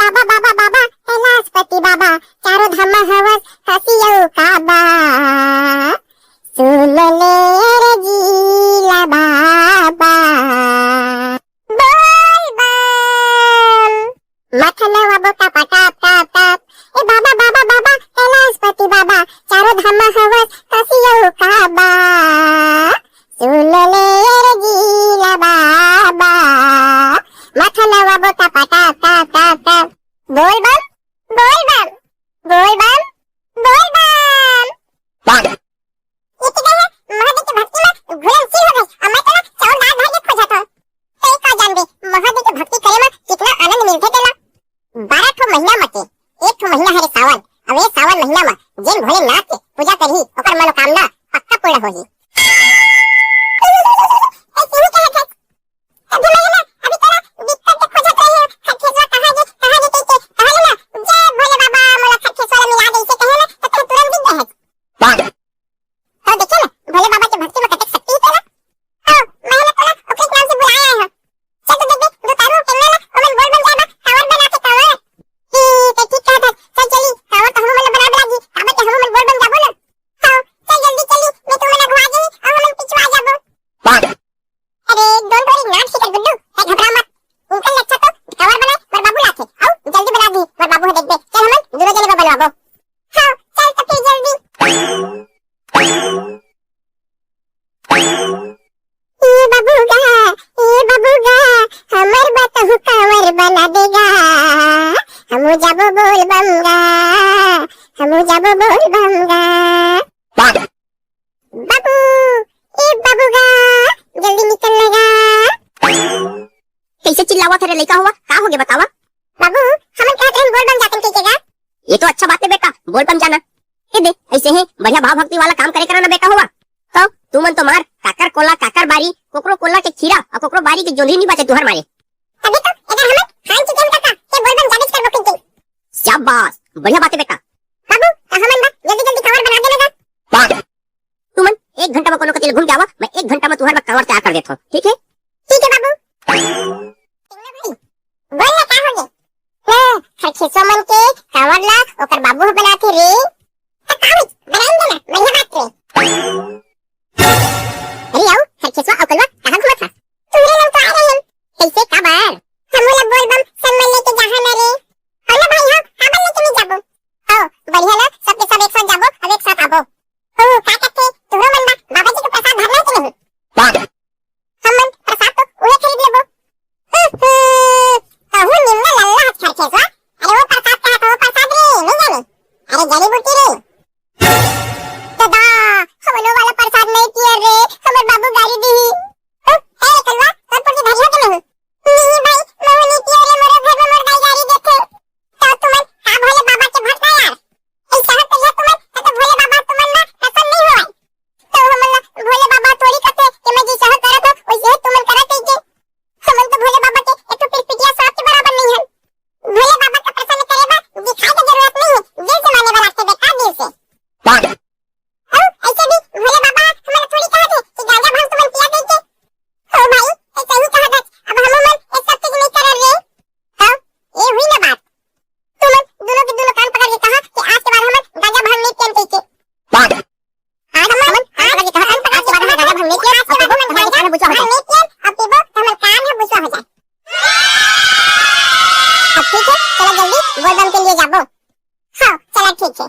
बाबा बाबा बाबा कैलाशपति बाबा चारों धाम हवस हसियो काबा सुन ले रे जीला बाबा बोल बम मथन वबो टप टप टप टप ए बाबा बाबा बाबा कैलाशपति बाबा चारों धाम हवस हसियो काबा सुन ले रे जीला बाबा मथन वबो टप टप टप टप टप बोल बम बोल बम बोल बम बोल बम ये क्या है महादेव की भक्ति में घुलनशील हो गई और मैं तेरा चावल दाल भात खो जाता हूँ तो एक का जान बे महादेव की भक्ति करे में कितना आनंद मिलते तेला 12 ठो महीना मते एक ठो महीना है सावन अब ये सावन महीना में जिन भोलेनाथ के पूजा करही ओकर मनोकामना पक्का पूर्ण होही जाबो बोल बमगा हमू जाबो बोल बमगा बाबू ए बाबूगा जल्दी निकल लगा कैसे चिल्लावा तेरे लड़का हुआ का हो गया बतावा बाबू हम कहते हैं बोल बम जाते हैं क्या ये तो अच्छा बात है बेटा बोल बम जाना ये दे ऐसे ही बढ़िया भाव भक्ति वाला काम करे करना बेटा हुआ तो तू मन तो मार काकर कोला काकर बारी कोकरो कोला के खीरा और कोकरो बारी के जोली नहीं बचे तुहर मारे अभी तो अगर हम खान चिकन काका के बोल बम जाने कर बकिन शाबाश बढ़िया बात है बेटा बाबू हमन बा जल्दी जल्दी कवर बना दे लगा तू मन 1 घंटा में कोनो कतिल घूम जावा मैं 1 घंटा में तुहर कवर तैयार कर देता हूं ठीक है बाबू बोल ना का हो गए खर्चे सोमन के कवर ला ओकर बाबू बनाते रे कागज बनाएंगे ना बढ़िया बात रे अरे आओ खर्चे सो अकलवा कहां घुमा था तुमरे लोग तो आ रहे हैं कैसे काबर हम लोग बोल बम सम्मान लेके जहां ना रे अरे भाई हां काबर लेके नहीं जाबो ओ बढ़िया ना सब के सब एक साथ जाबो और एक साथ आबो ओ का कहते तुरो मन बाबा जी को प्रसाद भरना है कि नहीं हम प्रसाद तो उहे खरीद लेबो कहू निम्न लल्ला खर्चे सो अरे वो प्रसाद का तो प्रसाद रे नहीं जाने अरे जड़ी बूटी रे दादा हमनो वाला प्रसाद नहीं किया रे हमर बाबू गाड़ी दी ए कलवा कौन पर भारी हो के नहीं भाई मैं नहीं किया रे मेरे घर में मर गाड़ी देते तो तुम का भोले बाबा के भक्ता यार ऐसा है तो ये तुम तो भोले बाबा तुम ना पसंद नहीं हुआ तो हम भोले बाबा थोड़ी कहते कि मैं जी चाह करा तो वैसे तुम करते के हम तो भोले बाबा के एक तो पिटिया सांप के बराबर नहीं है भोले बाबा का प्रसन्न करेगा दिखाई की जरूरत नहीं है दिल से माने वाला से बेटा दिल से ऐसे भी भोले बाबा हमारे थोड़ी कहा थे कि गांजा भांग तुम पिया देंगे ओ भाई ऐसे ही कहा था अब हम मन ये सब चीज नहीं कर रहे हां ये हुई ना बात तुम दोनों के दोनों कान पकड़ के कहा कि आज के बाद हम गांजा भांग नहीं पिएंगे आज हम आज के कहा कान पकड़ के बाद हम गांजा भांग नहीं पिएंगे अब हम हमारे कान बुझा हो जाए नहीं पिए अब पीबो तो हमारे कान है बुझा हो जाए अब ठीक है चलो जल्दी बोल बम के लिए जाबो हां चलो ठीक है